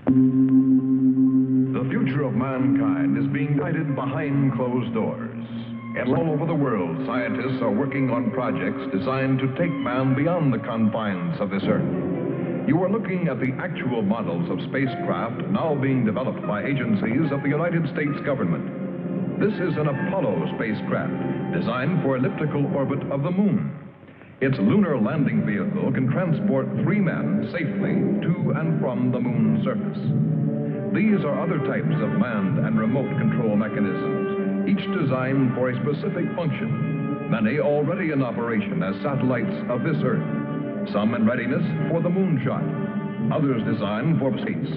The future of mankind is being guided behind closed doors. And all over the world, scientists are working on projects designed to take man beyond the confines of this Earth. You are looking at the actual models of spacecraft now being developed by agencies of the United States government. This is an Apollo spacecraft designed for elliptical orbit of the moon. Its lunar landing vehicle can transport 3 men safely to and from the moon's surface. These are other types of manned and remote control mechanisms, each designed for a specific function, many already in operation as satellites of this Earth, some in readiness for the moonshot, others designed for space,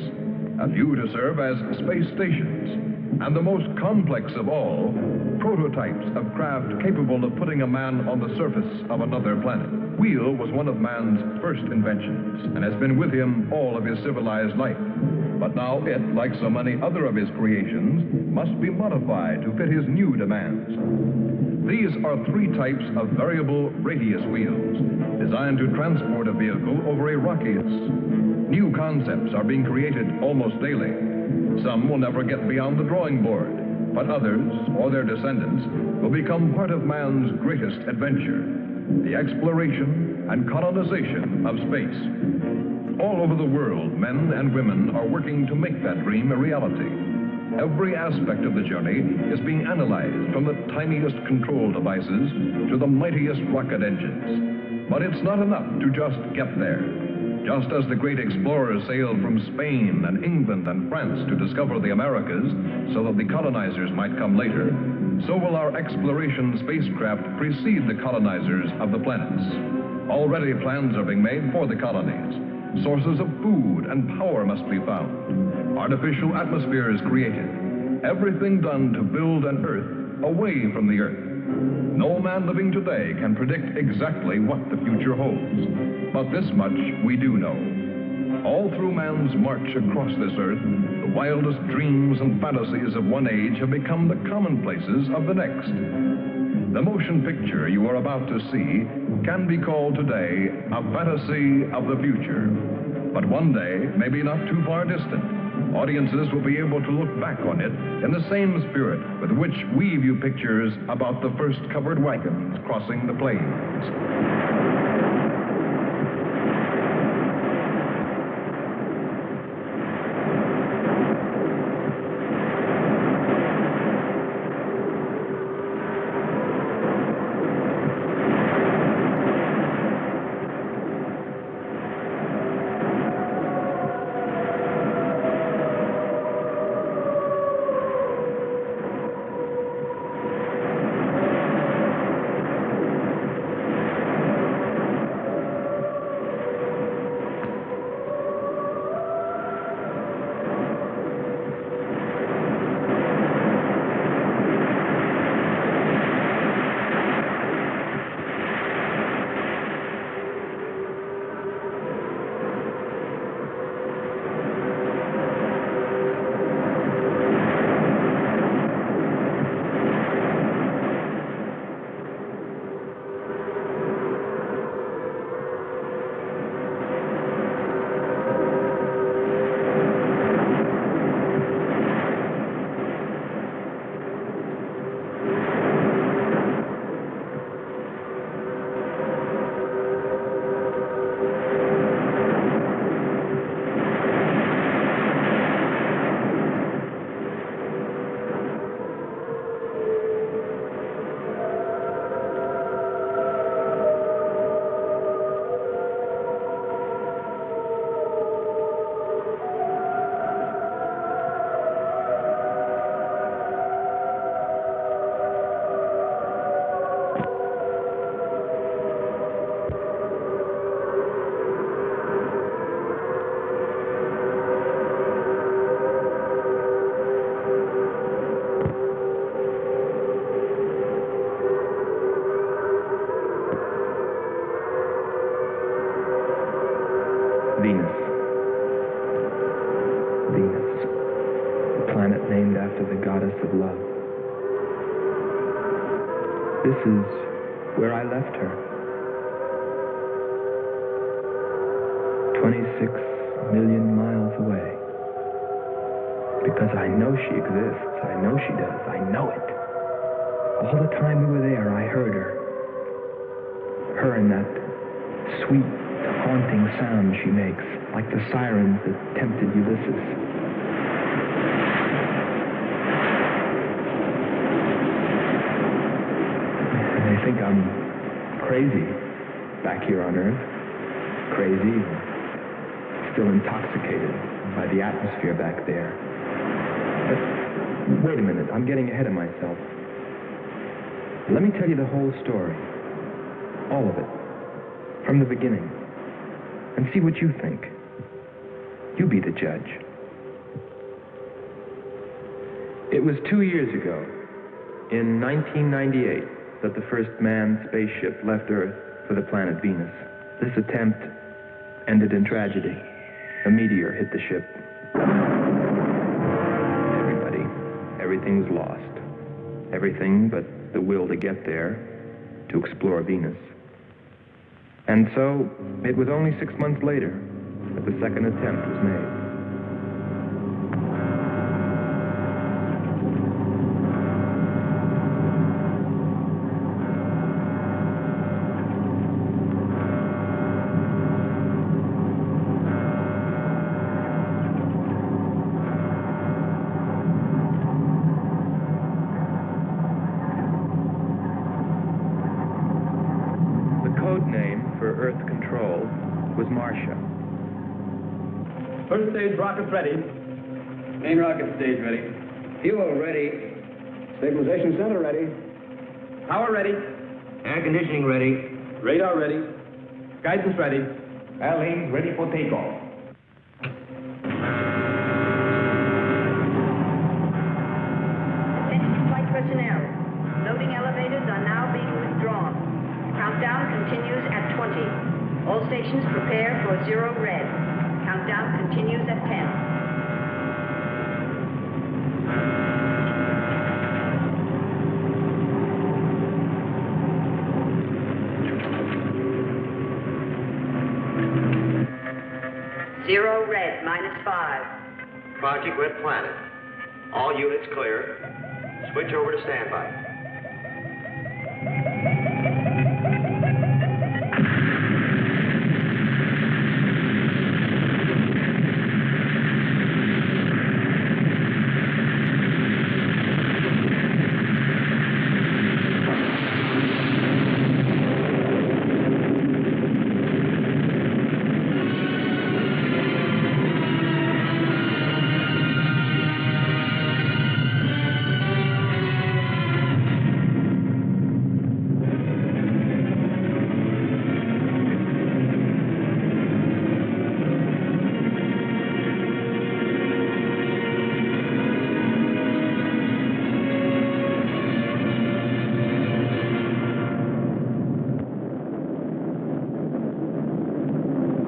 a few to serve as space stations, and the most complex of all, prototypes of craft capable of putting a man on the surface of another planet. Wheel was one of man's first inventions and has been with him all of his civilized life. But now it, like so many other of his creations, must be modified to fit his new demands. These are 3 types of variable radius wheels, designed to transport a vehicle over a rocky surface. New concepts are being created almost daily. Some will never get beyond the drawing board, but others, or their descendants, will become part of man's greatest adventure, the exploration and colonization of space. All over the world, men and women are working to make that dream a reality. Every aspect of the journey is being analyzed, from the tiniest control devices to the mightiest rocket engines. But it's not enough to just get there. Just as the great explorers sailed from Spain and England and France to discover the Americas so that the colonizers might come later, so will our exploration spacecraft precede the colonizers of the planets. Already plans are being made for the colonies. Sources of food and power must be found. Artificial atmospheres created. Everything done to build an Earth away from the Earth. No man living today can predict exactly what the future holds. But this much we do know. All through man's march across this Earth, the wildest dreams and fantasies of one age have become the commonplaces of the next. The motion picture you are about to see can be called today a fantasy of the future. But one day, maybe not too far distant, audiences will be able to look back on it in the same spirit with which we view pictures about the first covered wagons crossing the plains. Venus. Venus, a planet named after the goddess of love. This is where I left her. 26 million miles away. Because I know she exists. I know she does. I know it. All the time we were there, I heard her. Her and that sweet, haunting sound she makes, like the sirens that tempted Ulysses. They think I'm crazy back here on Earth. Crazy, still intoxicated by the atmosphere back there. But wait a minute, I'm getting ahead of myself. Let me tell you the whole story. All of it. From the beginning. And see what you think. You be the judge. It was 2 years ago, in 1998, that the first manned spaceship left Earth for the planet Venus. This attempt ended in tragedy. A meteor hit the ship. Everything's lost. Everything but the will to get there, to explore Venus. And so, it was only 6 months later that the second attempt was made. First stage rockets ready. Main rocket stage ready. Fuel ready. Stabilization center ready. Power ready. Air conditioning ready. Radar ready. Guidance ready. Airlane ready for takeoff. Attention flight personnel. Loading elevators are now being withdrawn. Countdown continues at 20. All stations prepare for 0 red. Countdown continues at 10. Zero red, -5. Project Red Planet. All units clear. Switch over to standby.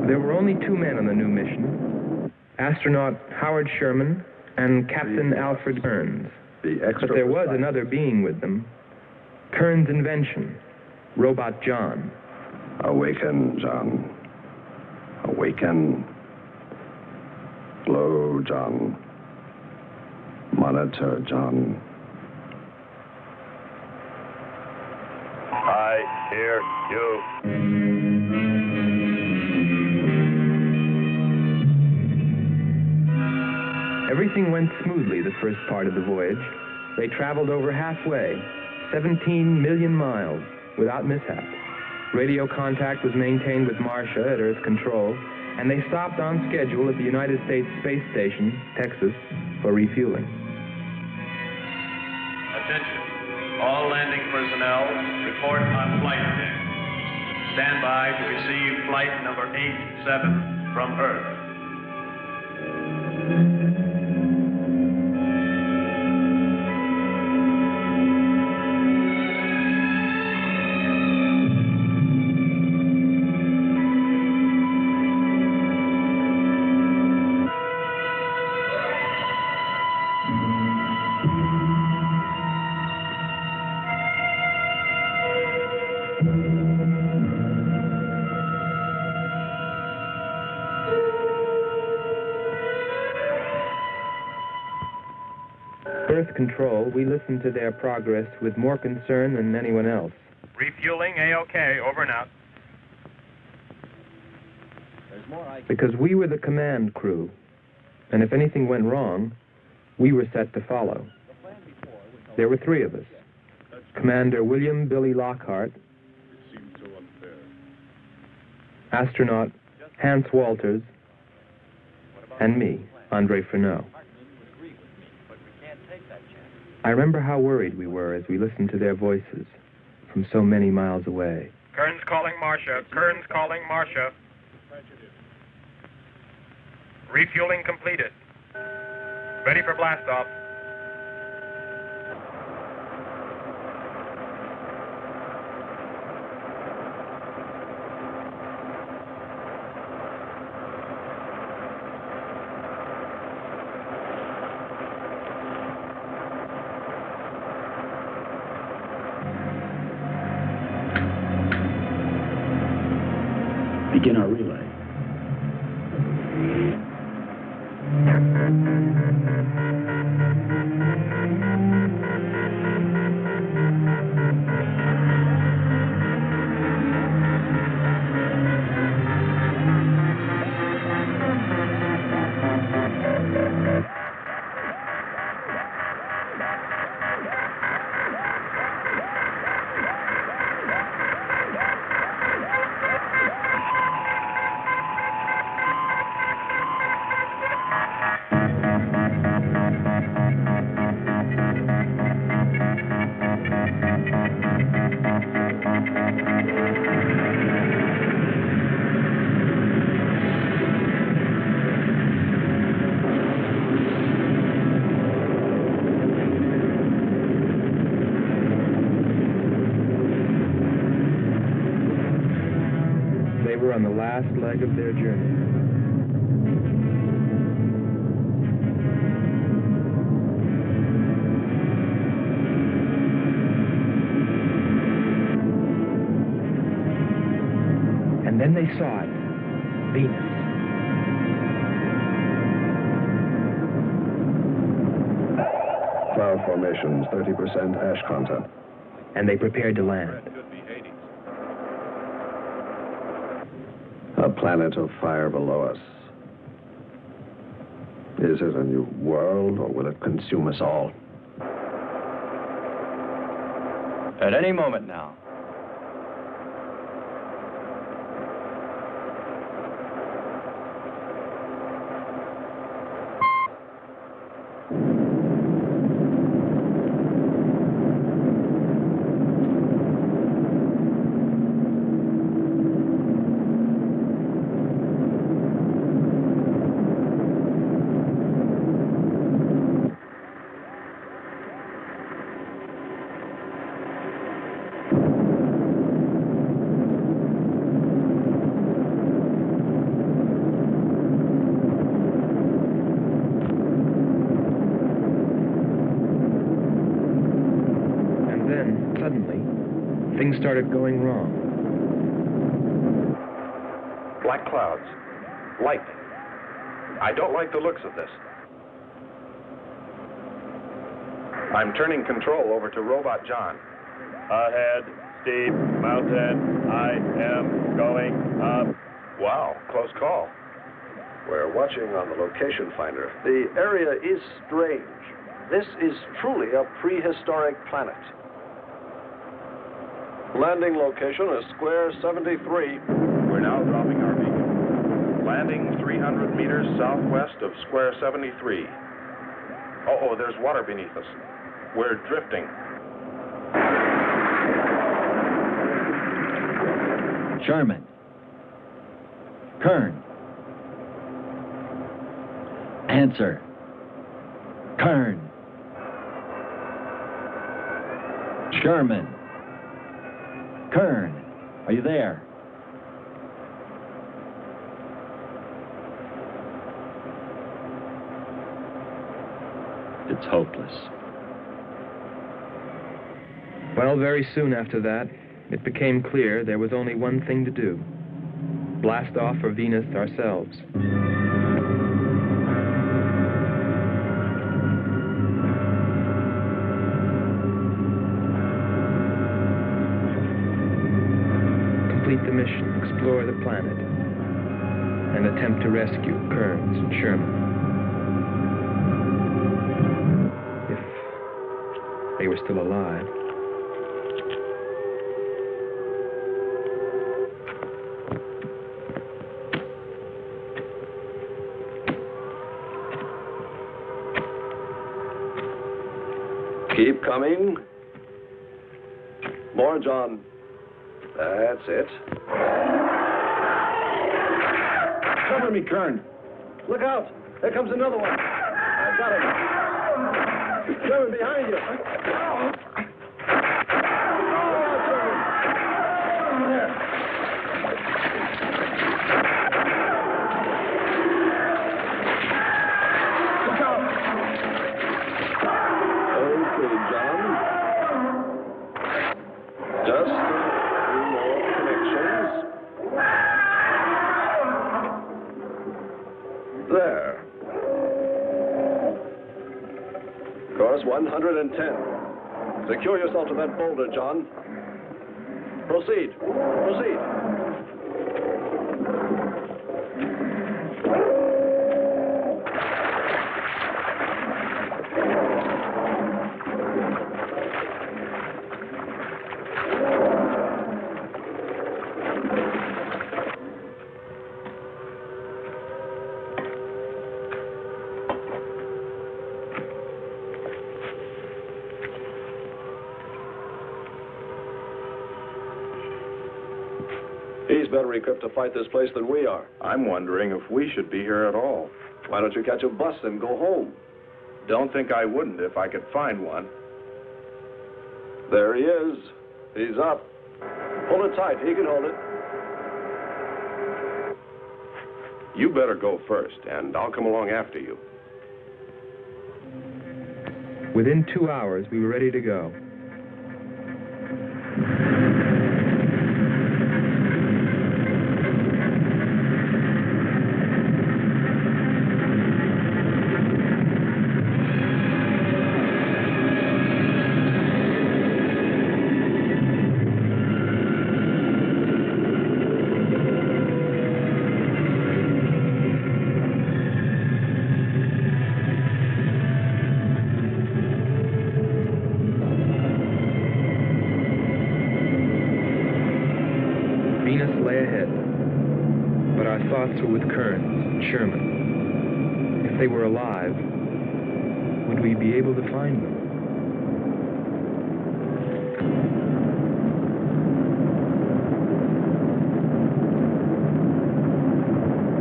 There were only 2 men on the new mission, astronaut Howard Sherman and Captain Alfred Kearns. But there was another being with them, Kearns' invention, Robot John. Awaken, John. Awaken. Glow, John. Monitor, John. I hear you. Everything went smoothly the first part of the voyage. They traveled over halfway, 17 million miles, without mishap. Radio contact was maintained with Marcia at Earth Control, and they stopped on schedule at the United States Space Station, Texas, for refueling. Attention. All landing personnel, report on flight deck. Stand by to receive flight number 87 from Earth. Earth Control, we listened to their progress with more concern than anyone else. Refueling A-OK, over and out. Because we were the command crew, and if anything went wrong, we were set to follow. There were 3 of us. Commander William Billy Lockhart, astronaut Hans Walters, and me, Andre Furneaux. I remember how worried we were as we listened to their voices from so many miles away. Kern's calling Marcia. Kern's calling Marcia. Refueling completed. Ready for blastoff. Begin our relay. On the last leg of their journey. And then they saw it, Venus. Cloud formations, 30% ash content. And they prepared to land. A planet of fire below us. Is it a new world, or will it consume us all? At any moment now. Things started going wrong. Black clouds. Lightning. I don't like the looks of this. I'm turning control over to Robot John. Ahead, steep mountain. I am going up. Wow, close call. We're watching on the location finder. The area is strange. This is truly a prehistoric planet. Landing location is square 73. We're now dropping our beacon. Landing 300 meters southwest of square 73. Oh, there's water beneath us. We're drifting. Sherman. Kern. Answer. Kern. Sherman. Kern. Are you there? It's hopeless. Well, very soon after that, it became clear there was only one thing to do. Blast off for Venus ourselves. mission explore the planet and attempt to rescue Kearns and Sherman. If they were still alive. Keep coming. More, John. That's it. Cover me, Kern. Look out! There comes another one. I've got him. Sherman, behind you. There. Course 110. Secure yourself to that boulder, John. Proceed. Proceed. He's better equipped to fight this place than we are. I'm wondering if we should be here at all. Why don't you catch a bus and go home? Don't think I wouldn't if I could find one. There he is. He's up. Hold it tight. He can hold it. You better go first, and I'll come along after you. Within 2 hours, we were ready to go. With Kearns and Sherman. If they were alive, would we be able to find them?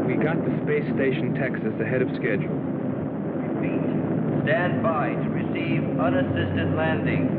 We got to Space Station, Texas, ahead of schedule. Repeat. Stand by to receive unassisted landing.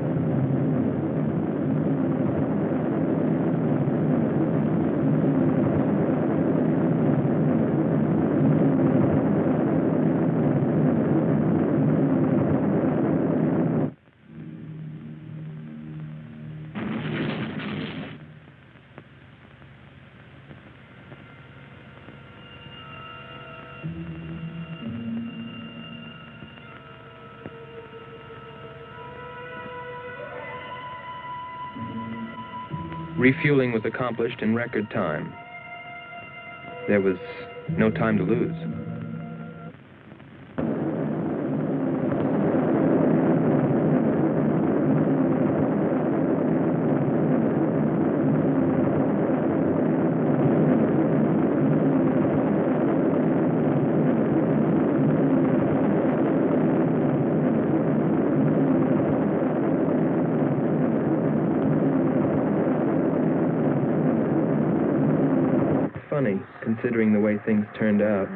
Refueling was accomplished in record time. There was no time to lose. Funny, considering the way things turned out.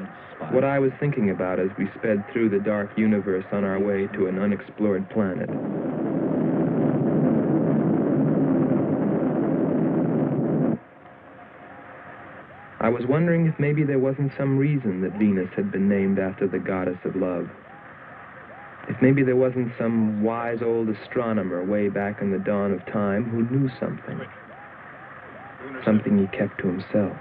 What I was thinking about as we sped through the dark universe on our way to an unexplored planet. I was wondering if maybe there wasn't some reason that Venus had been named after the goddess of love. If maybe there wasn't some wise old astronomer way back in the dawn of time who knew something. Something he kept to himself.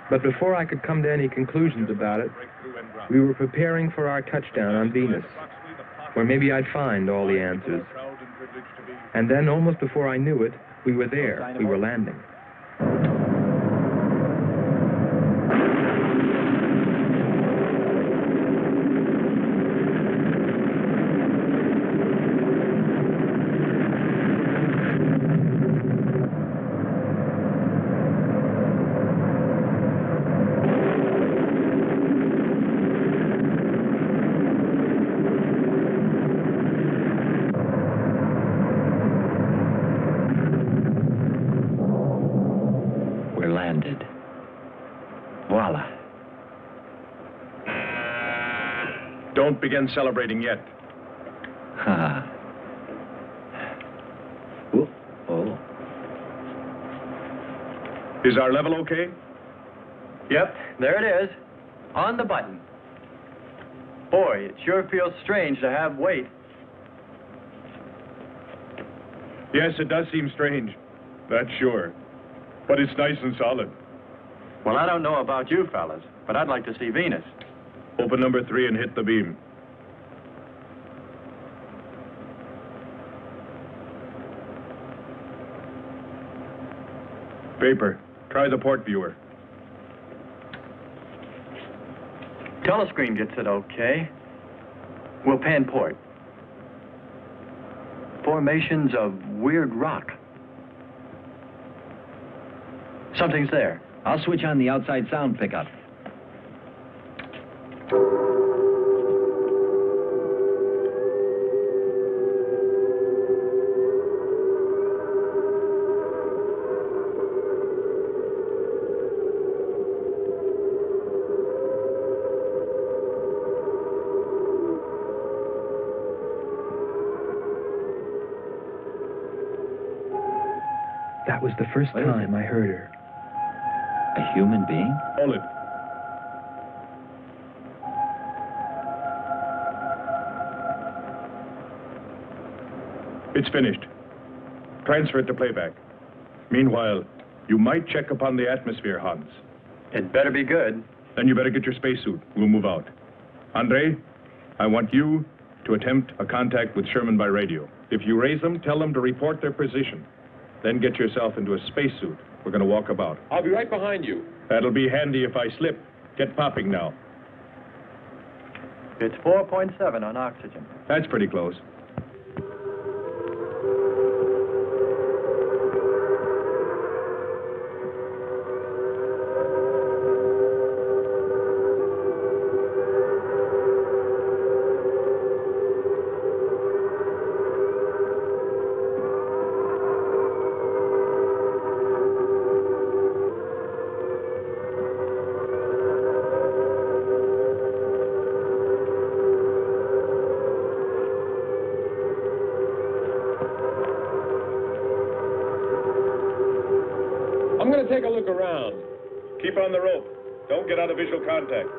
But before I could come to any conclusions about it, we were preparing for our touchdown on Venus, where maybe I'd find all the answers. And then, almost before I knew it, we were there. We were landing. Don't begin celebrating yet. Ha. Oh, oh. Is our level okay? Yep, there it is. On the button. Boy, it sure feels strange to have weight. Yes, it does seem strange. That's sure. But it's nice and solid. Well, I don't know about you fellas, but I'd like to see Venus. Open number 3 and hit the beam. Vapor, try the port viewer. Telescreen gets it okay. We'll pan port. Formations of weird rock. Something's there. I'll switch on the outside sound pickup. That was the first time I heard her. A human being? Hold it. It's finished. Transfer it to playback. Meanwhile, you might check upon the atmosphere, Hans. It better be good. Then you better get your spacesuit. We'll move out. Andre, I want you to attempt a contact with Sherman by radio. If you raise them, tell them to report their position. Then get yourself into a spacesuit. We're going to walk about. I'll be right behind you. That'll be handy if I slip. Get popping now. It's 4.7 on oxygen. That's pretty close. I'm going to take a look around. Keep on the rope. Don't get out of visual contact.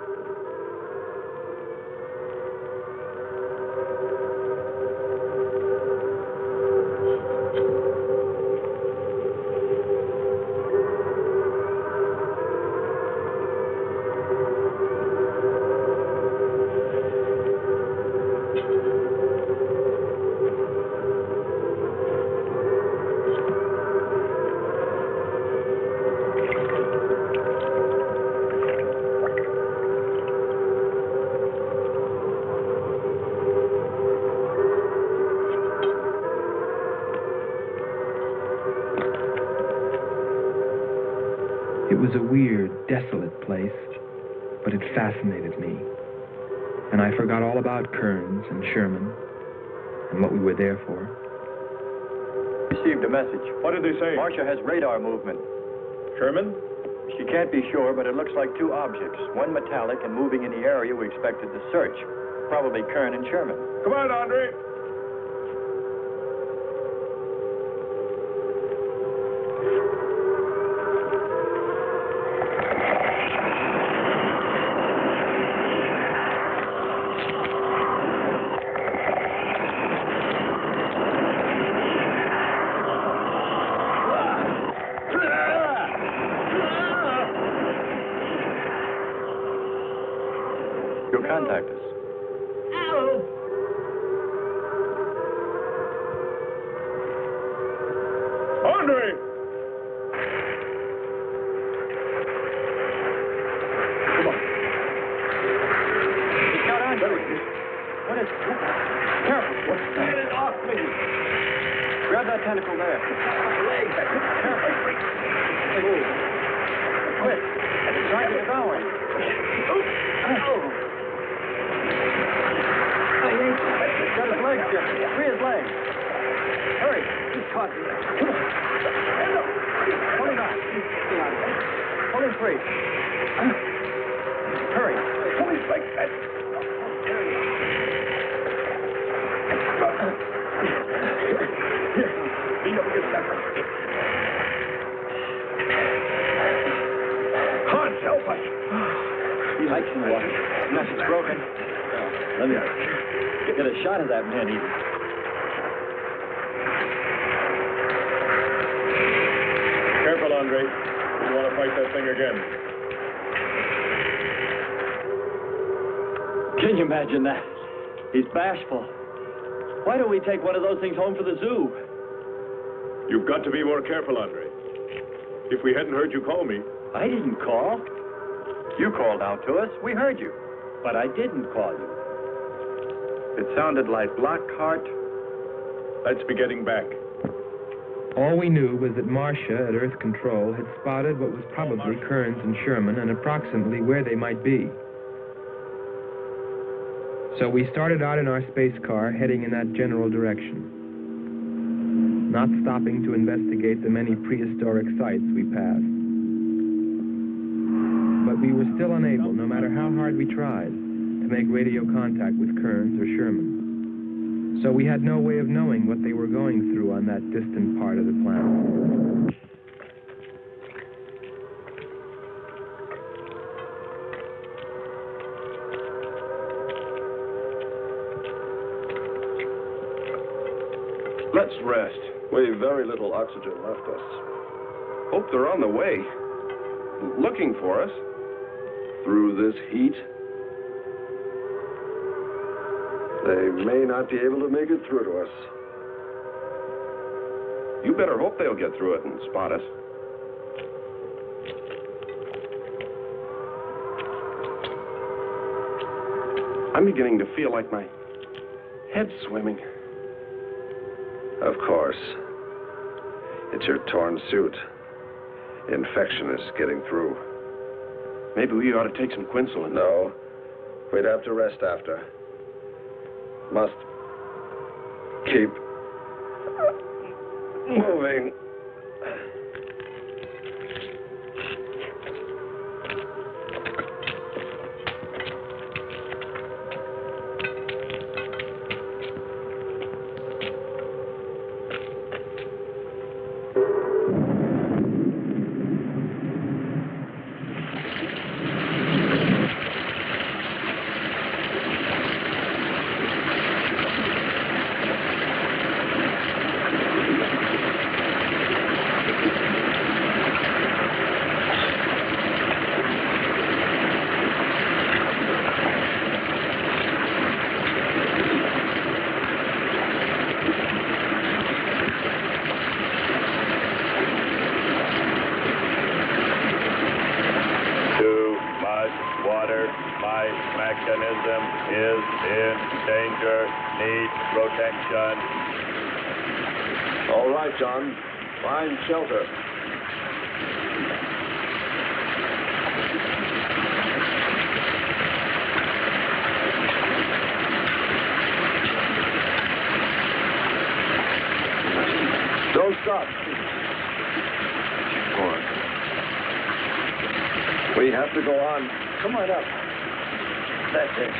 It was a weird, desolate place, but it fascinated me. And I forgot all about Kearns and Sherman and what we were there for. Received a message. What did they say? Marcia has radar movement. Sherman? She can't be sure, but it looks like two objects. One metallic and moving in the area we expected to search. Probably Kern and Sherman. Come on, Andre. You'll contact us. Andre! Come on. He's got on you. What is... Careful. Get it off me. Grab that tentacle there. Leg. Careful. Move. Quick. It's trying to devour him. Got his legs, Jim. Free his legs. Hurry. He's caught. Come on. Pull him out. Pull him free. Hurry. Pull his legs. There he is. direction was. Unless it's broken. Let me get a shot of that man even. Careful, Andre. You want to fight that thing again. Can you imagine that? He's bashful. Why don't we take one of those things home for the zoo? You've got to be more careful, Andre. If we hadn't heard you call me... I didn't call. You called out to us. We heard you. But I didn't call you. It sounded like Lockhart. Let's be getting back. All we knew was that Marcia at Earth Control had spotted what was probably Kearns and Sherman and approximately where they might be. So we started out in our space car, heading in that general direction, not stopping to investigate the many prehistoric sites we passed. But we were still unable, no matter how hard we tried, to make radio contact with Kearns or Sherman. So we had no way of knowing what they were going through on that distant part of the planet. Let's rest. We've very little oxygen left us. Hope they're on the way. Looking for us. Through this heat. They may not be able to make it through to us. You better hope they'll get through it and spot us. I'm beginning to feel like my head's swimming. Of course. It's your torn suit. Infection is getting through. Maybe we ought to take some quinsulin. No. We'd have to rest after. Must keep moving. All right, John. Find shelter. Don't stop. Come on. We have to go on. Come on up. That's it.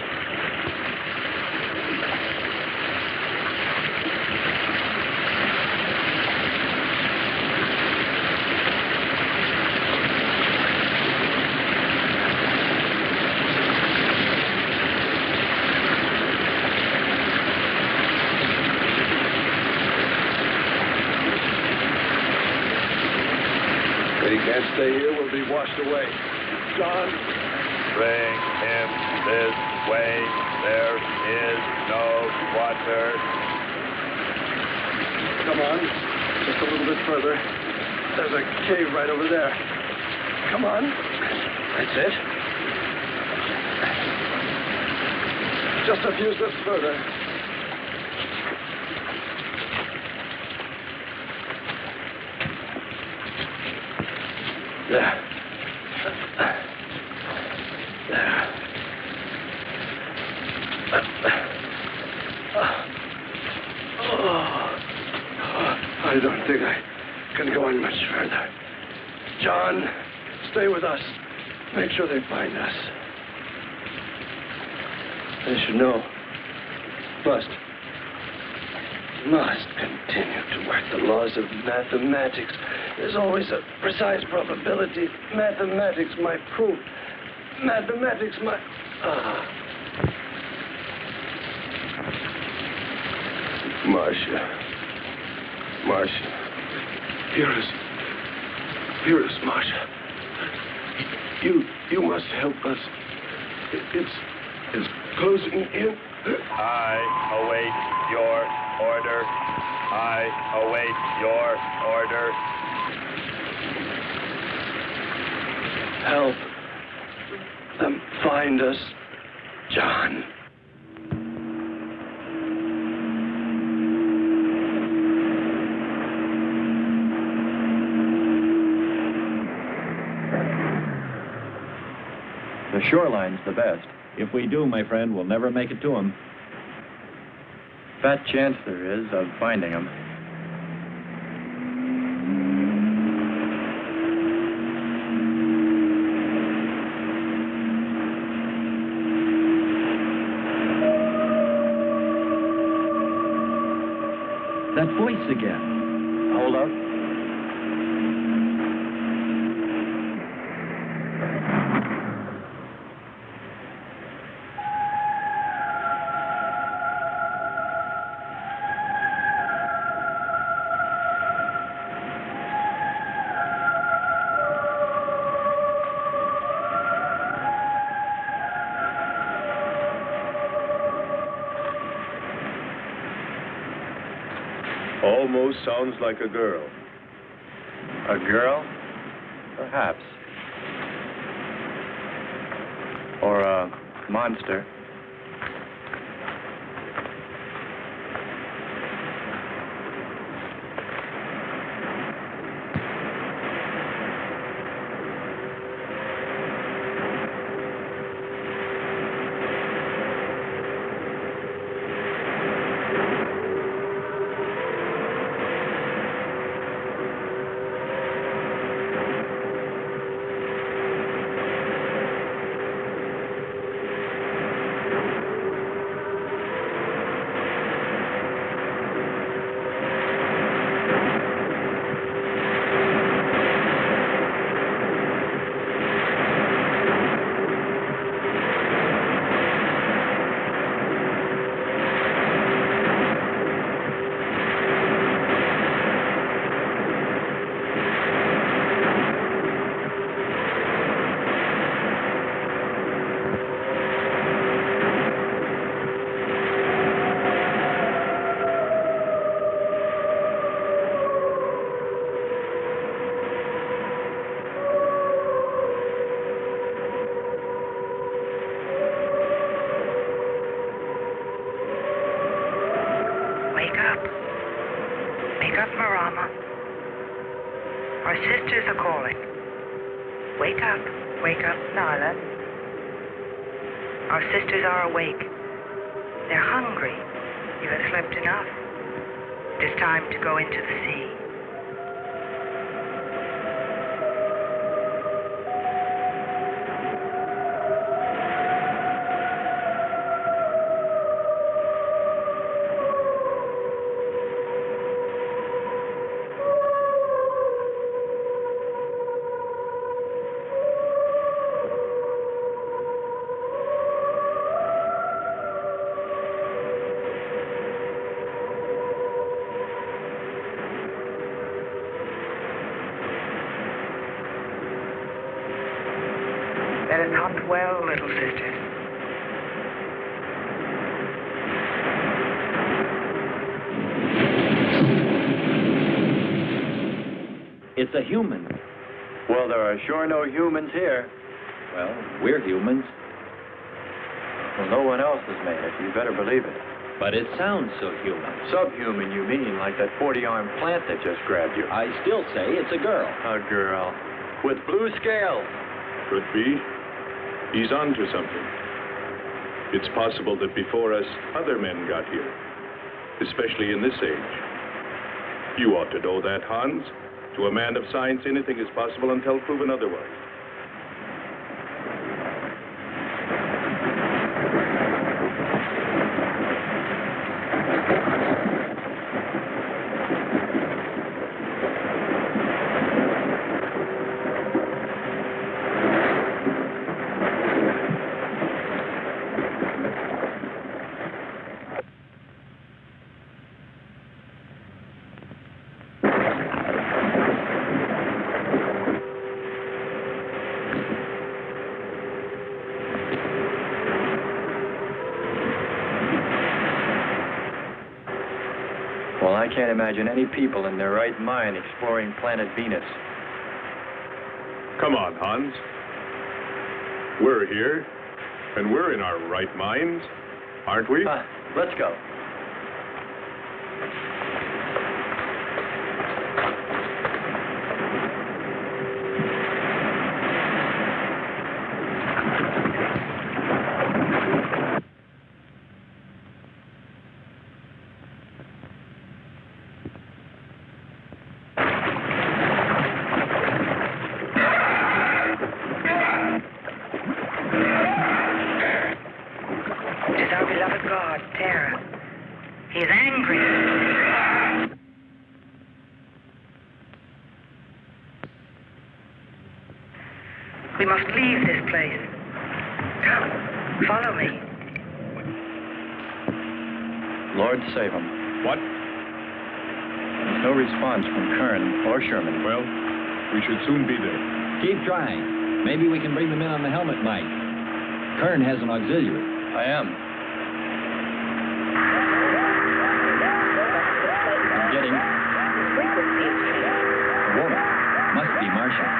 Stay here, we'll be washed away. John? Bring him this way. There is no water. Come on. Just a little bit further. There's a cave right over there. Come on. That's it. Just a few steps further. There. There. I don't think I can go on much further. John, stay with us. Make sure they find us. They should know. Must continue to work the laws of mathematics. There's always a precise probability mathematics might prove Mathematics, my... Marcia. Hear us, Marcia. You must help us. It's closing in. I await your order. I await your order. Help them find us, John. The shoreline's the best. If we do, my friend, we'll never make it to them. Fat chance there is of finding them. That voice again. Hold up. Almost sounds like a girl. A girl? Perhaps. Or a monster. Wake up, Nala. Our sisters are awake. They're hungry. You have slept enough. It is time to go into the sea. That is not well, little sisters. It's a human. Well, there are sure no humans here. Well, we're humans. Well, no one else has made it. You better believe it. But it sounds so human. Subhuman, you mean, like that 40-armed plant that just grabbed you. I still say it's a girl. A girl. With blue scales. Could be. He's on to something. It's possible that before us, other men got here, especially in this age. You ought to know that, Hans. To a man of science, anything is possible until proven otherwise. Well, I can't imagine any people in their right mind exploring planet Venus. Come on, Hans. We're here, and we're in our right minds, aren't we? Let's go. We must leave this place. Come, follow me. Lord save him. What? There's no response from Kern or Sherman. Well, we should soon be there. Keep trying. Maybe we can bring them in on the helmet mic. Kern has an auxiliary. I am. I'm getting... Whoa. Must be Martian.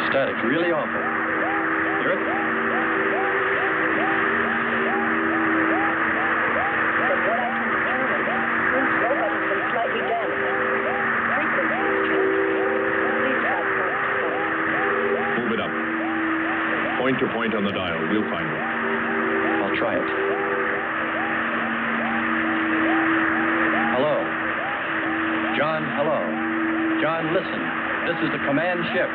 Static, really awful. Hear it? Move it up. Point to point on the dial. We'll find it. I'll try it. Hello. John, hello. John, listen. This is the command ship.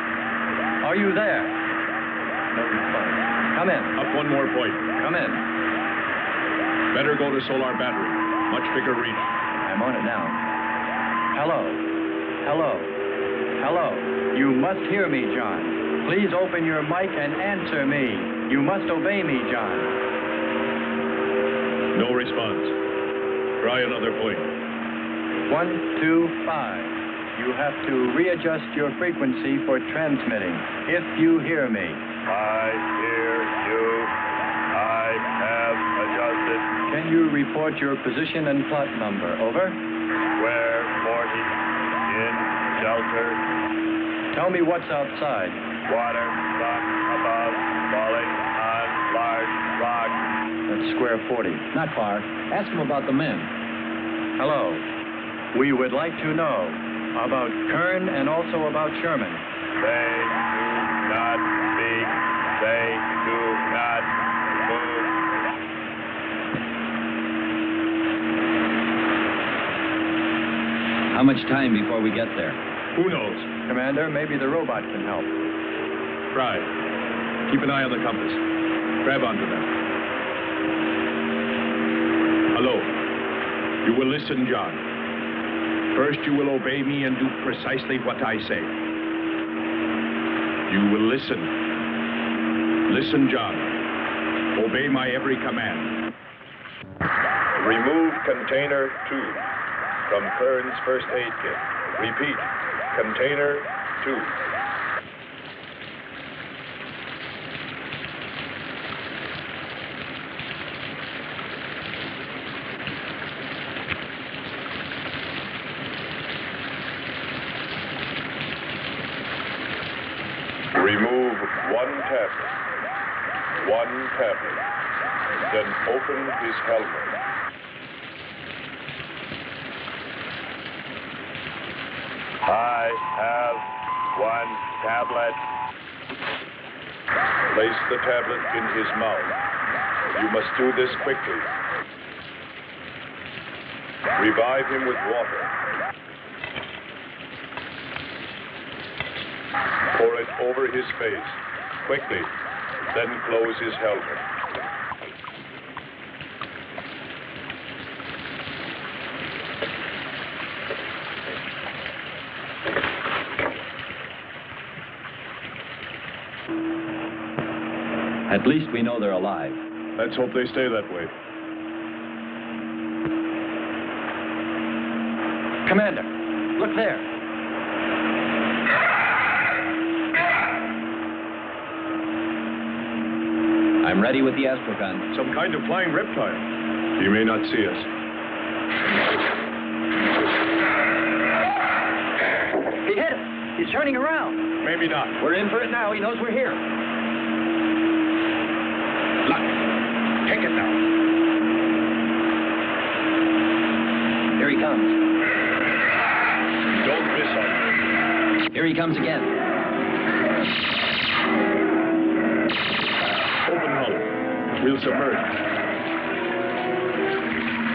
Are you there? No response. Come in. Up one more point. Come in. Better go to solar battery. Much bigger reach. I'm on it now. Hello. Hello. Hello. You must hear me, John. Please open your mic and answer me. You must obey me, John. No response. Try another point. 1, 2, 5. You have to readjust your frequency for transmitting. If you hear me. I hear you. I have adjusted. Can you report your position and plot number? Over. Square 40. In shelter. Tell me what's outside. Water, sun above, falling on large rock. That's square 40. Not far. Ask him about the men. Hello. We would like to know about Kern and also about Sherman. They do not speak. They do not move. How much time before we get there? Who knows? Commander, maybe the robot can help. Try. Keep an eye on the compass. Grab onto them. Hello. You will listen, John. First, you will obey me and do precisely what I say. You will listen. Listen, John. Obey my every command. Remove container 2 from Kern's first aid kit. Repeat, container 2. Remove one tablet. Then open his helmet. I have one tablet. Place the tablet in his mouth. You must do this quickly. Revive him with water. Pour it over his face, quickly, then close his helmet. At least we know they're alive. Let's hope they stay that way. Commander, look there. I'm ready with the astrogun. Some kind of flying reptile. He may not see us. He hit us. He's turning around. Maybe not. We're in for it now. He knows we're here. Look. Take it now. Here he comes. Don't miss on him. Here he comes again. Open hull. We'll submerge.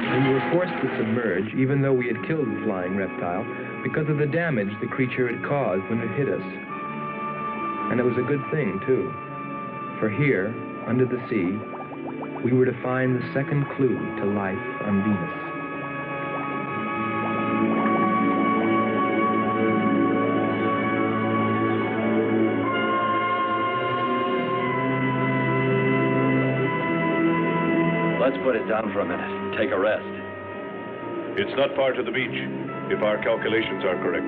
And we were forced to submerge, even though we had killed the flying reptile, because of the damage the creature had caused when it hit us. And it was a good thing, too. For here, under the sea, we were to find the second clue to life on Venus. Let's put it down for a minute. Take a rest. It's not far to the beach, if our calculations are correct.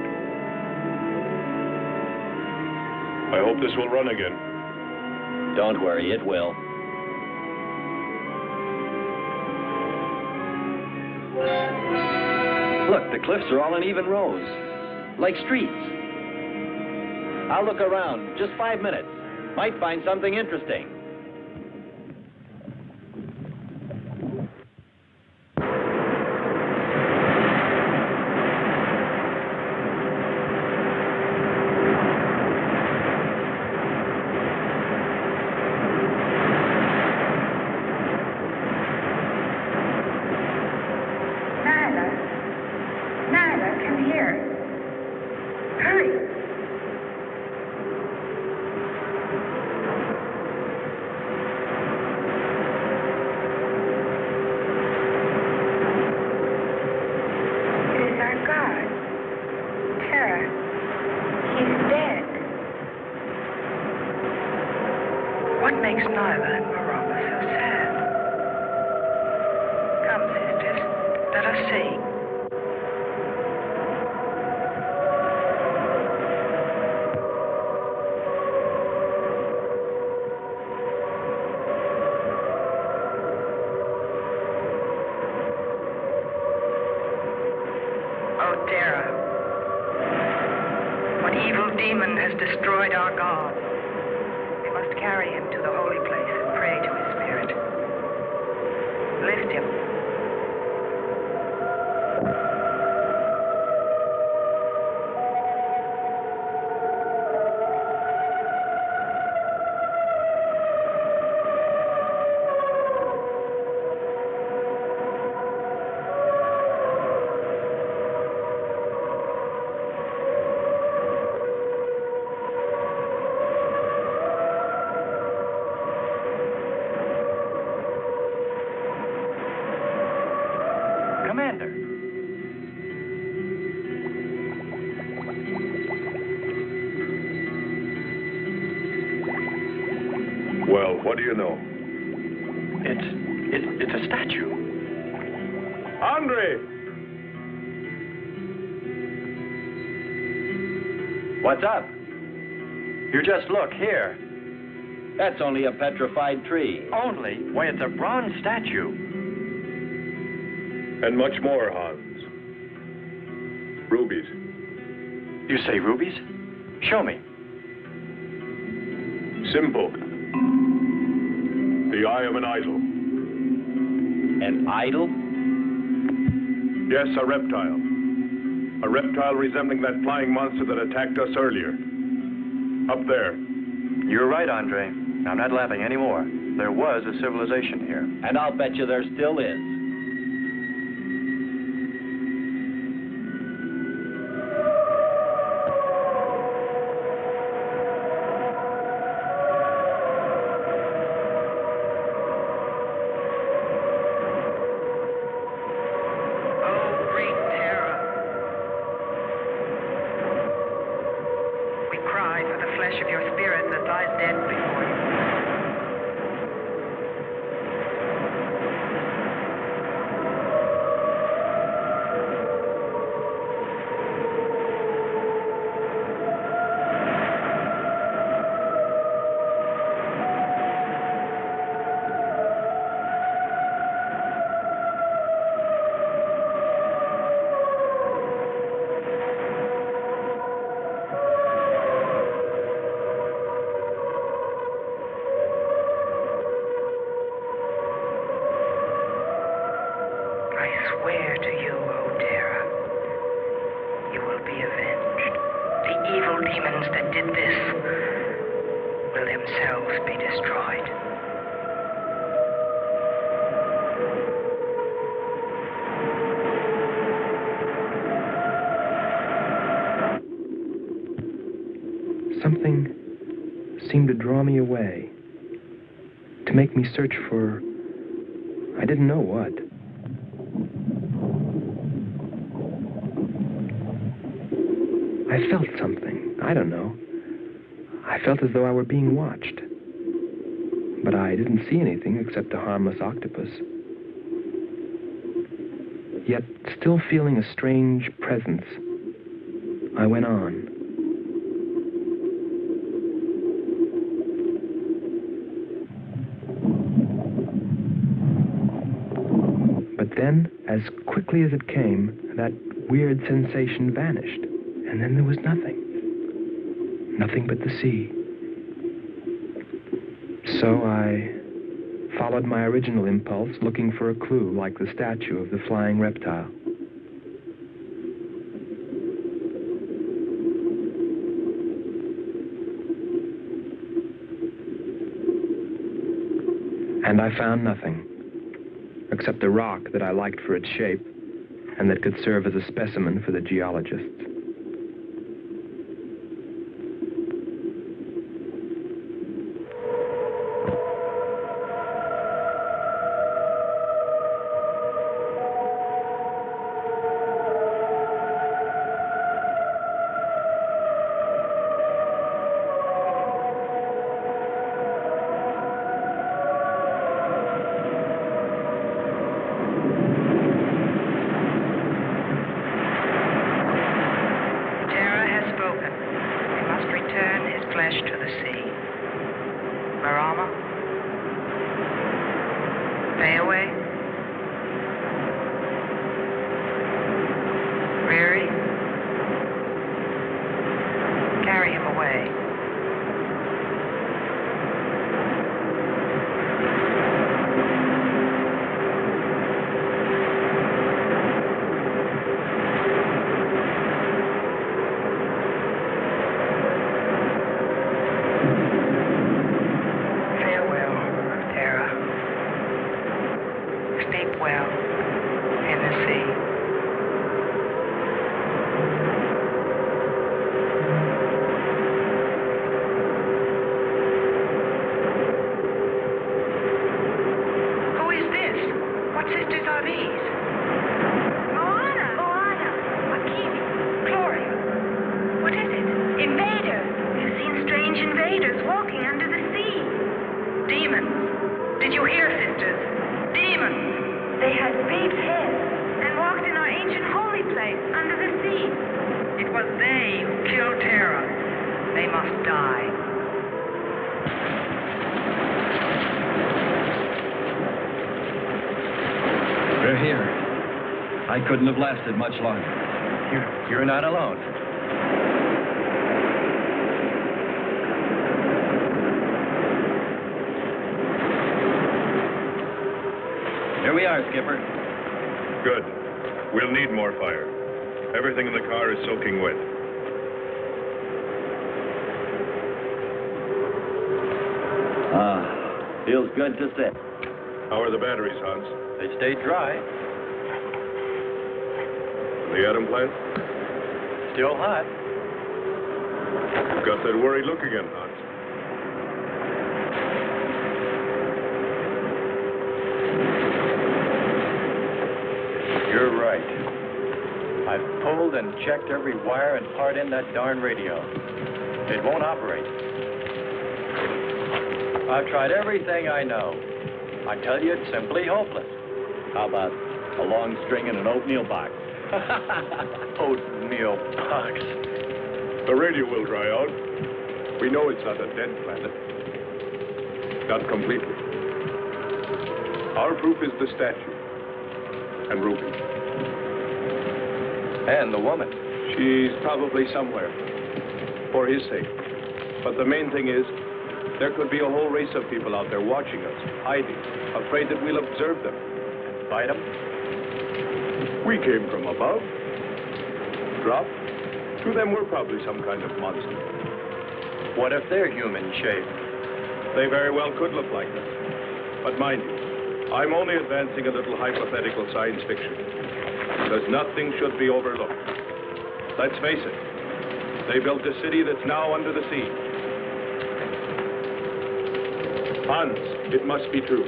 I hope this will run again. Don't worry, it will. Look, the cliffs are all in even rows, like streets. I'll look around. Just 5 minutes. Might find something interesting. Destroyed our God. We must carry him to the holy place and pray to his spirit. Lift him. Well, what do you know? It's a statue. Andre! What's up? You just look here. That's only a petrified tree. Only? Why, it's a bronze statue. And much more, Hans. Rubies. You say rubies? Show me. Simple. The eye of an idol. An idol? Yes, a reptile. A reptile resembling that flying monster that attacked us earlier. Up there. You're right, Andre. I'm not laughing anymore. There was a civilization here. And I'll bet you there still is. swear to you, O Terra, you will be avenged. The evil demons that did this will themselves be destroyed. Something seemed to draw me away, to make me search for, I didn't know what. I felt something, I don't know. I felt as though I were being watched. But I didn't see anything except a harmless octopus. Yet, still feeling a strange presence, I went on. But then, as quickly as it came, that weird sensation vanished. And then there was nothing. Nothing but the sea. So I followed my original impulse, looking for a clue like the statue of the flying reptile. And I found nothing, except a rock that I liked for its shape and that could serve as a specimen for the geologists. Couldn't have lasted much longer. You're not alone. Here we are, Skipper. Good. We'll need more fire. Everything in the car is soaking wet. Feels good to sit. How are the batteries, Hans? They stayed dry. The atom plant? Still hot. You've got that worried look again, Hans. You're right. I've pulled and checked every wire and part in that darn radio. It won't operate. I've tried everything I know. I tell you, it's simply hopeless. How about a long string and an oatmeal box? Oatmeal box. The radio will dry out. We know it's not a dead planet. Not completely. Our proof is the statue. And Ruby. And the woman. She's probably somewhere. For his sake. But the main thing is, there could be a whole race of people out there watching us, hiding, afraid that we'll observe them. Fight them? We came from above. Dropped. To them, we're probably some kind of monster. What if they're human shape? They very well could look like them. But mind you, I'm only advancing a little hypothetical science fiction. Because nothing should be overlooked. Let's face it. They built a city that's now under the sea. Hans, it must be true.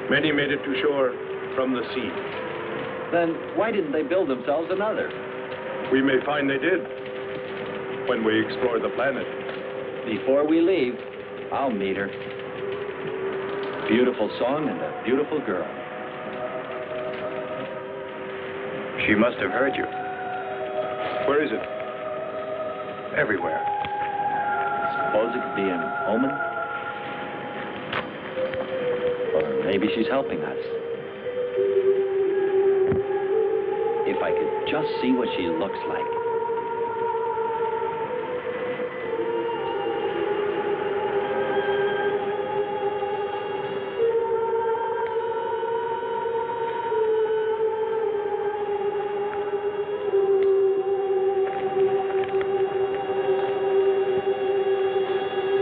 Many made it to shore from the sea. Then why didn't they build themselves another? We may find they did when we explore the planet. Before we leave, I'll meet her. Beautiful song and a beautiful girl. She must have heard you. Where is it? Everywhere. Suppose it could be an omen? Or maybe she's helping us. If I could just see what she looks like.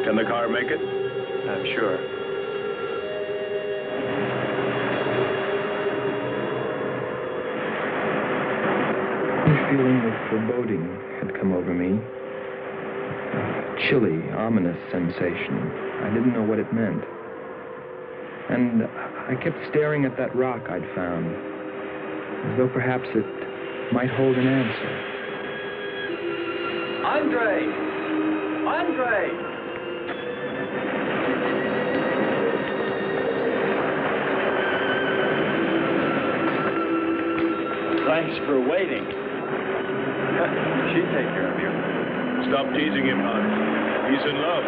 Can the car make it? I'm sure. A feeling of foreboding had come over me. A chilly, ominous sensation. I didn't know what it meant. And I kept staring at that rock I'd found, as though perhaps it might hold an answer. Andre! Andre! Thanks for waiting. She'd take care of you. Stop teasing him, Hans. He's in love.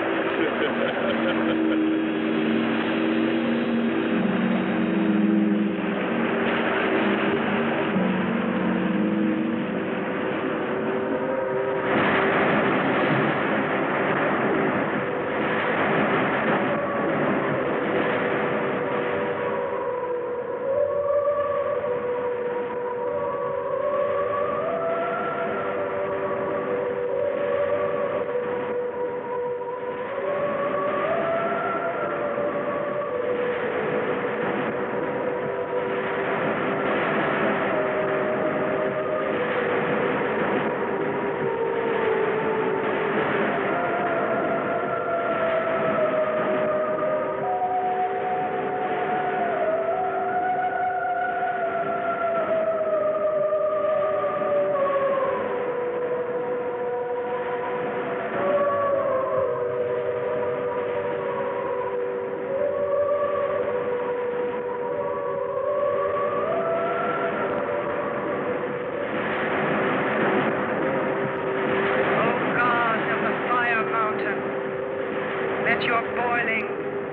Your boiling,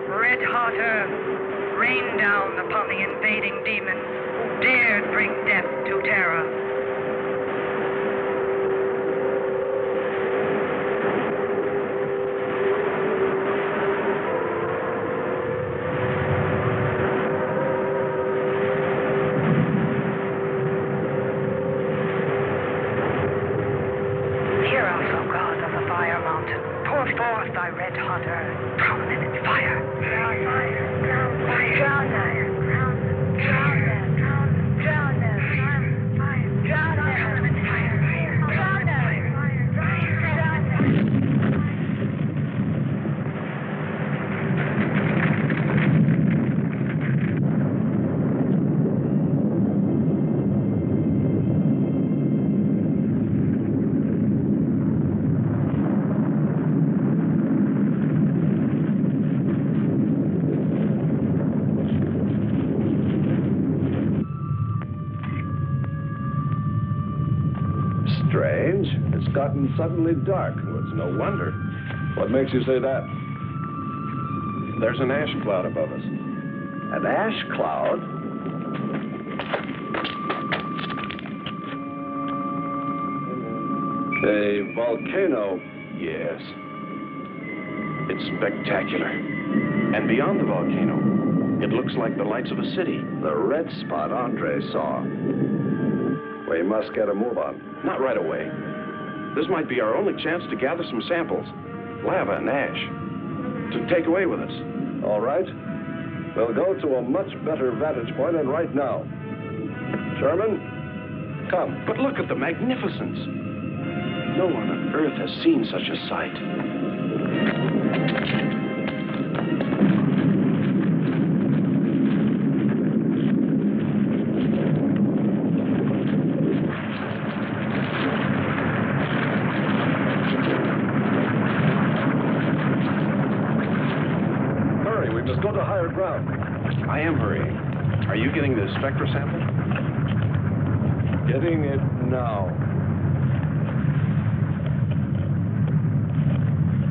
red-hot earth rain down upon the invading demon who dared bring death to Terra. Hear us, O God of the Fire Mountain. Pour forth thy red-hot earth. Drown them in fire. Drown fire. Drown fire. Drown them. Drown them. Drown them. Drown them. Drown fire. Drown them in fire. Drown them. Drown them. Strange. It's gotten suddenly dark. Well, it's no wonder. What makes you say that? There's an ash cloud above us. An ash cloud? A volcano. Yes. It's spectacular. And beyond the volcano, it looks like the lights of a city. The red spot Andre saw. We must get a move on. Not right away. This might be our only chance to gather some samples, lava and ash, to take away with us. All right. We'll go to a much better vantage point than right now. Sherman, come. But look at the magnificence. No one on Earth has seen such a sight. Hurry, we must go to higher ground. I am hurrying. Are you getting the spectra sample? Getting it now.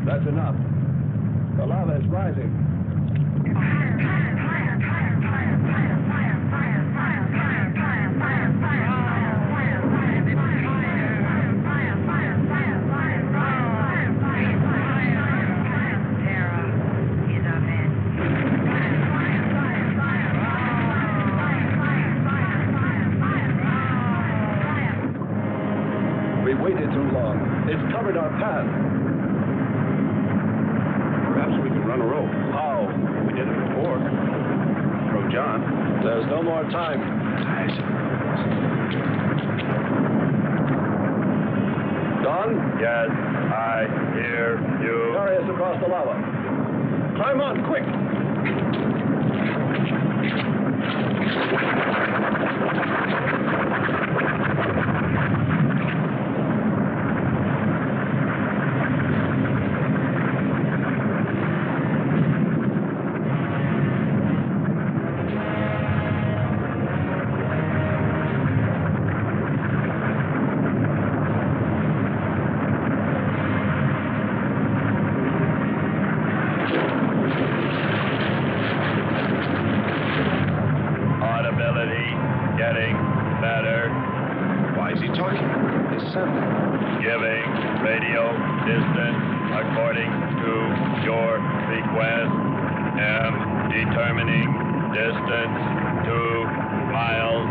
That's enough. The lava is rising. We waited too long. It's covered our path. Perhaps we can run a rope. How? We did it before. From John. There's no more time. Don? Yes, I hear you. Carry us across the lava. Climb on, quick! Audibility getting better. Why is he talking? Listen. Giving radio distance according to your request. Am determining distance 2 miles.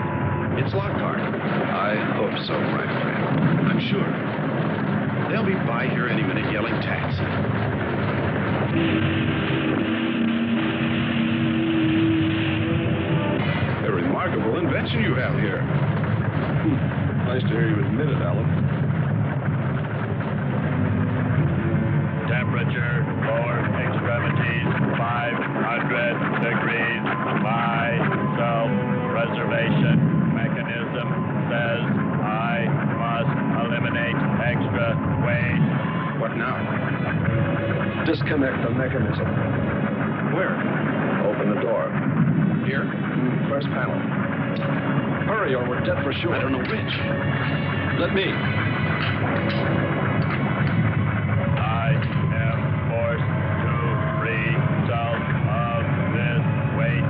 It's Lockhart. I hope so, my friend. I'm sure. They'll be by here any minute yelling taxi. A remarkable invention you have here. Nice to hear you admit it, Alan. Temperature, lower extremities, 500 degrees. My self-preservation mechanism says I must eliminate extra weight. What now? Disconnect the mechanism. Where? Open the door. Here? First panel. Hurry or we're dead for sure. I don't know which. Let me. I am forced to free self of this weight.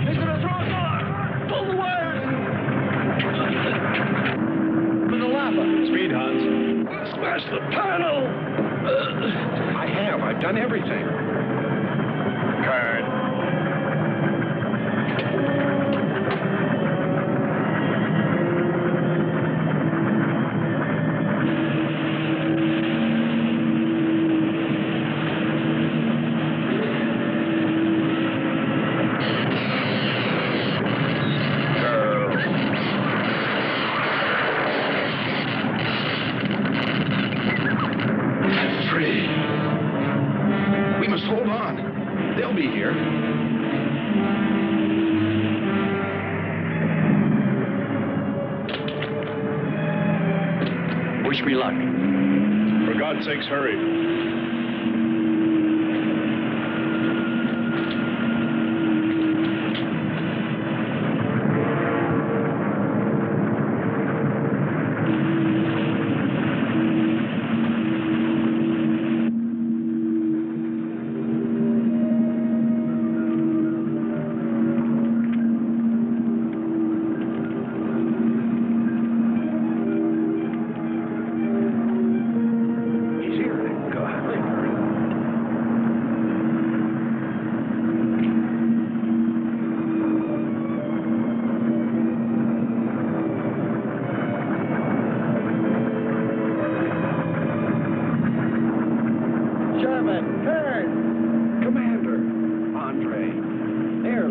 He's gonna throw us off! Pull the wires! For the lava! Speed, Hans. Smash the panel! I have. I've done everything. Kern. We must hold on. They'll be here. Wish me luck. For God's sakes, hurry.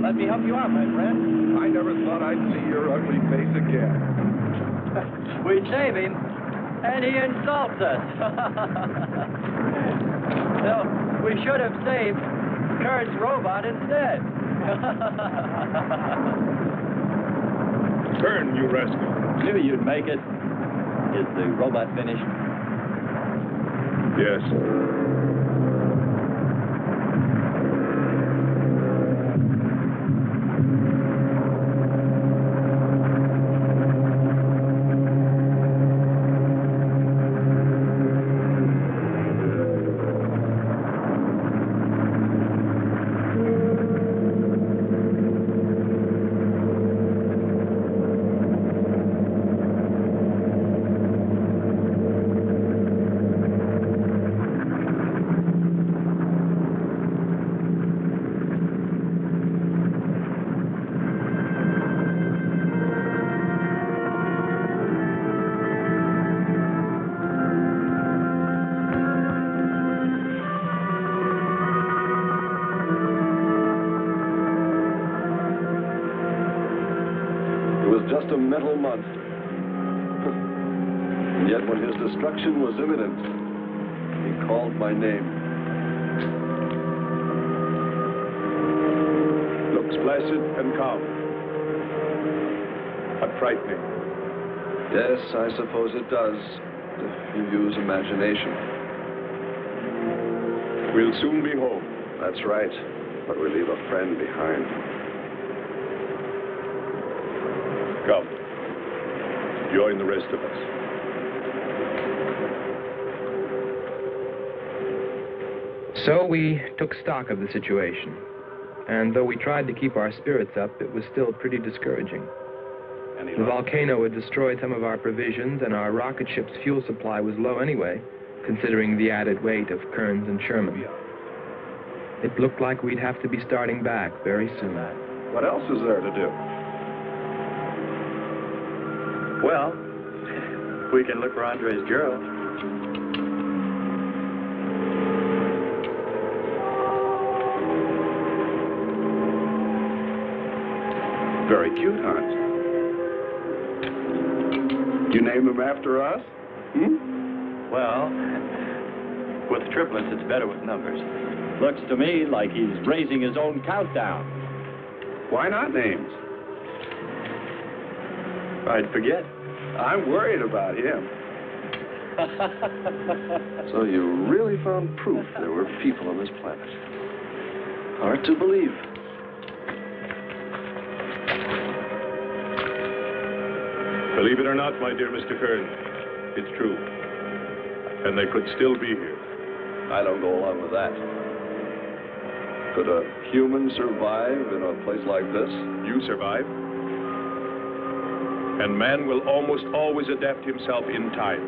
Let me help you out, my friend. I never thought I'd see your ugly face again. We save him, and he insults us. No, we should have saved Kurt's robot instead. Kern, you rascal. Knew you'd make it. Is the robot finished? Yes. Just a metal monster. And yet when his destruction was imminent, he called my name. Looks placid and calm. But frightening. Yes, I suppose it does, if you use imagination. We'll soon be home. That's right, but we leave a friend behind. Come. Join the rest of us. So we took stock of the situation. And though we tried to keep our spirits up, it was still pretty discouraging. The volcano had destroyed some of our provisions, and our rocket ship's fuel supply was low anyway, considering the added weight of Kearns and Sherman. It looked like we'd have to be starting back very soon. What else is there to do? Well, we can look for Andre's girl. Very cute, Hans. You name them after us? Well, with triplets, it's better with numbers. Looks to me like he's raising his own countdown. Why not names? I'd forget. I'm worried about him. So you really found proof there were people on this planet. Hard to believe. Believe it or not, my dear Mr. Kern, it's true. And they could still be here. I don't go along with that. Could a human survive in a place like this? You survive. And man will almost always adapt himself in time.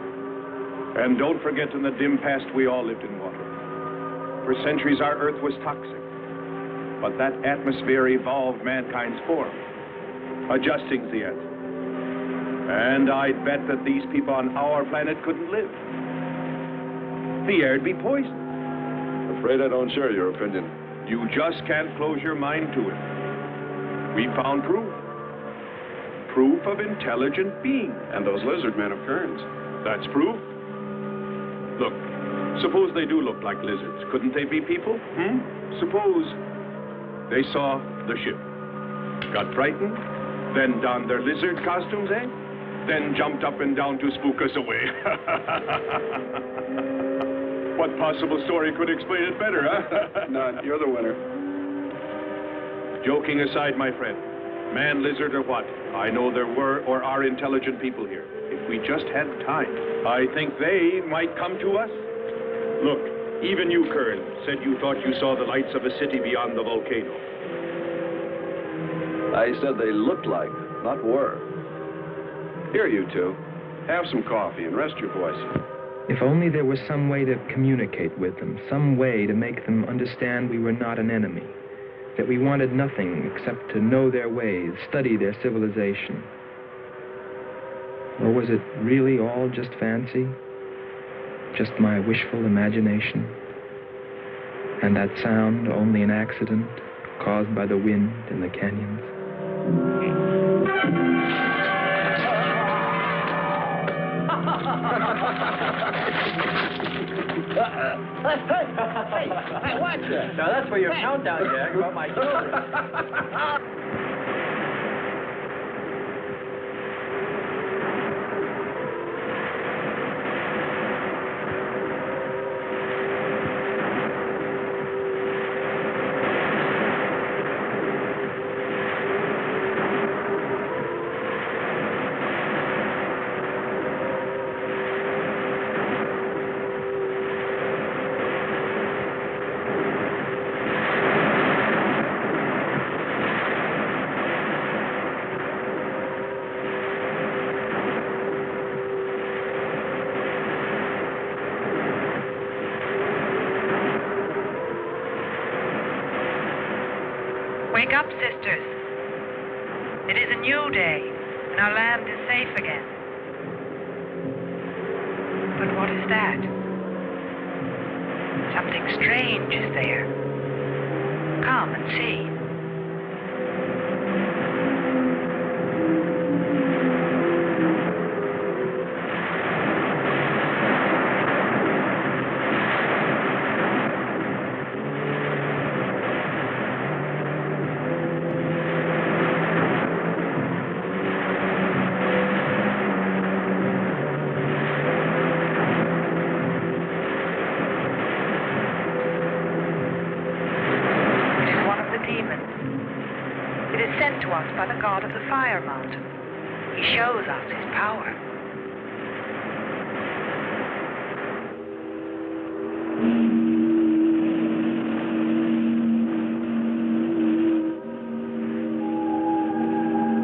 And don't forget, in the dim past, we all lived in water. For centuries, our Earth was toxic. But that atmosphere evolved mankind's form, adjusting the Earth. And I'd bet that these people on our planet couldn't live. The air'd be poisoned. Afraid I don't share your opinion. You just can't close your mind to it. We found proof. Proof of intelligent being. And those lizard men of Kearns. That's proof. Look, suppose they do look like lizards. Couldn't they be people? Suppose they saw the ship, got frightened, then donned their lizard costumes, then jumped up and down to spook us away. What possible story could explain it better, huh? None. You're the winner. Joking aside, my friend, man, lizard, or what, I know there were or are intelligent people here. If we just had time, I think they might come to us. Look, even you, Kern, said you thought you saw the lights of a city beyond the volcano. I said they looked like, not were. Here, you two. Have some coffee and rest your voice. If only there was some way to communicate with them, some way to make them understand we were not an enemy, that we wanted nothing except to know their ways, study their civilization. Or was it really all just fancy? Just my wishful imagination? And that sound only an accident? caused by the wind in the canyons. Hey, watch it. Now, that's for your countdown, Jack, about my children. Wake up, sisters. It is a new day, and our land is safe again. But what is that? Something strange is there. Come and see. By the god of the fire mountain. He shows us his power.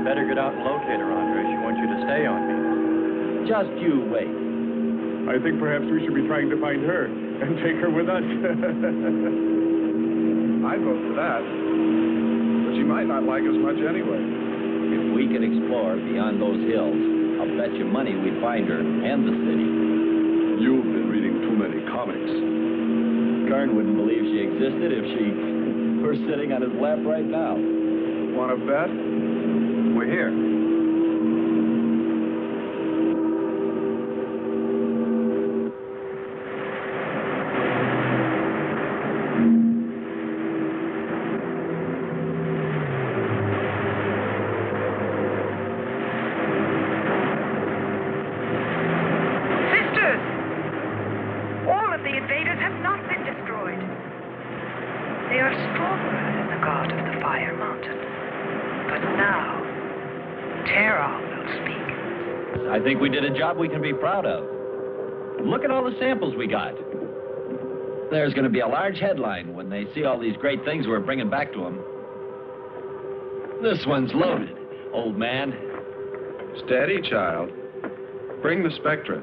Better get out and locate her, Andre. She wants you to stay on me. Just you wait. I think perhaps we should be trying to find her and take her with us. I'd vote for that. But she might not like us much anyway. If we could explore beyond those hills, I'll bet you money we'd find her and the city. You've been reading too many comics. Kern wouldn't believe she existed if she were sitting on his lap right now. Want to bet? We're here. I think we did a job we can be proud of. Look at all the samples we got. There's going to be a large headline when they see all these great things we're bringing back to them. This one's loaded, old man. Steady, child. Bring the spectra.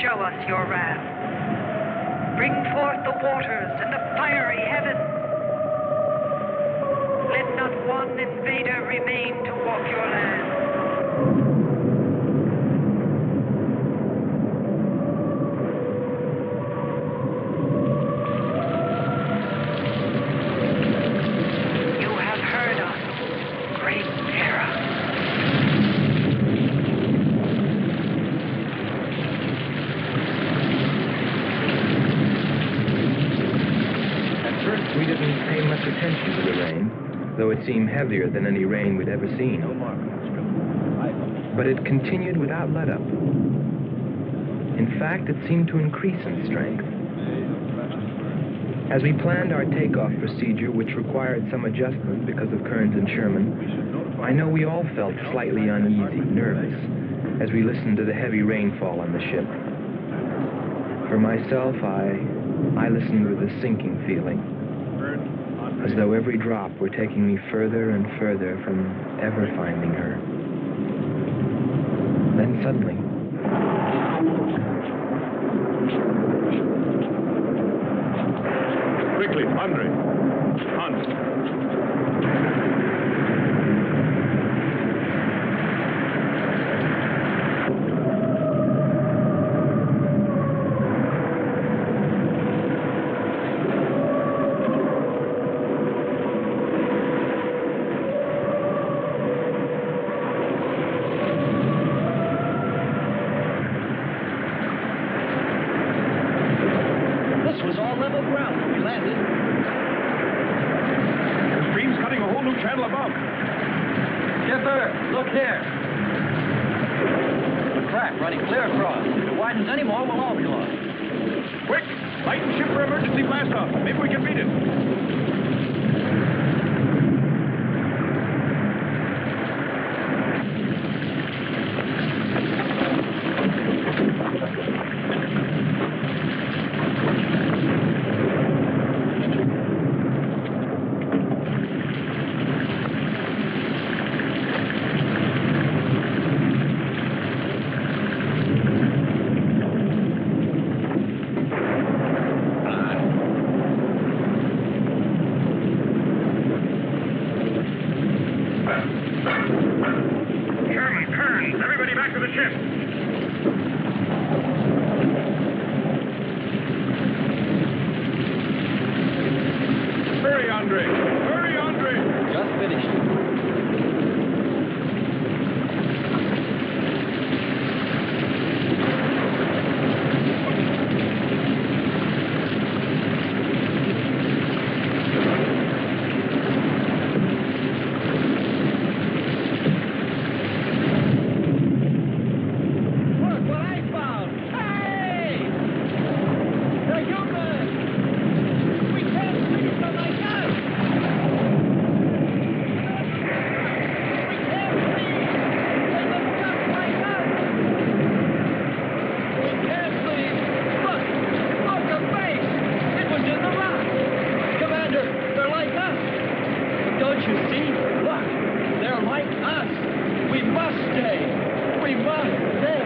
Show us your wrath. Bring forth the waters and the fiery heaven. Let not one invader remain to walk your land. You have heard us, great Terra. We didn't pay much attention to the rain, though it seemed heavier than any rain we'd ever seen. But it continued without let-up. In fact, it seemed to increase in strength. As we planned our takeoff procedure, which required some adjustment because of Kearns and Sherman, I know we all felt slightly uneasy, nervous, as we listened to the heavy rainfall on the ship. For myself, I listened with a sinking feeling, as though every drop were taking me further and further from ever finding her. Then suddenly, Quickly, Andre. Hans. This was all level ground when we landed. The stream's cutting a whole new channel above. Skipper, look here. A crack running clear across. If it widens any more, we'll all be lost. Quick! Light the ship for emergency blast-off. Maybe we can beat it. Sherman, Kearns, everybody back to the ship. Hurry, Andre! Hurry, Andre! Just finished. Look what I found! Hey! The humans! We can't treat them like us! We can't leave! They look just like us! We can't leave! Look! Look, a face! It was in the rock! Commander, they're like us! Don't you see? Look! They're like us! We must stay! We must stay!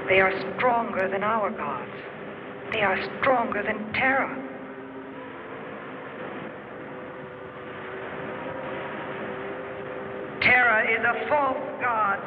They are stronger than our gods. They are stronger than Terra. Terra is a false god.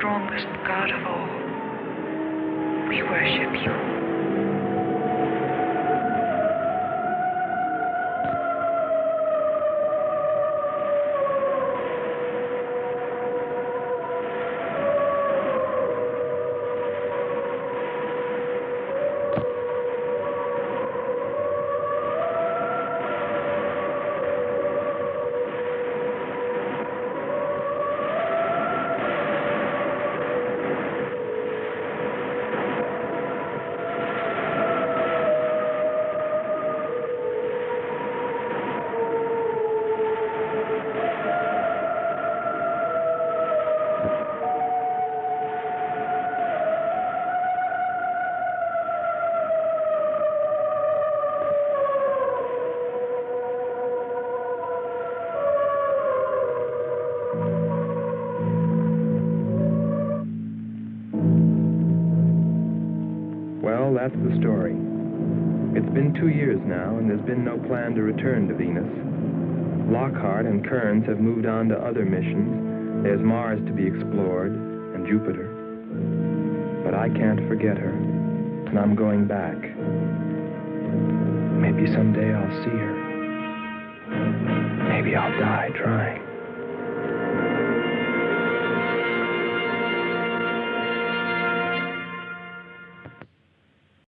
strongest God of all. We worship you. Well, that's the story. It's been 2 years now, and there's been no plan to return to Venus. Lockhart and Kearns have moved on to other missions. There's Mars to be explored, and Jupiter. But I can't forget her, and I'm going back. Maybe someday I'll see her. Maybe I'll die trying.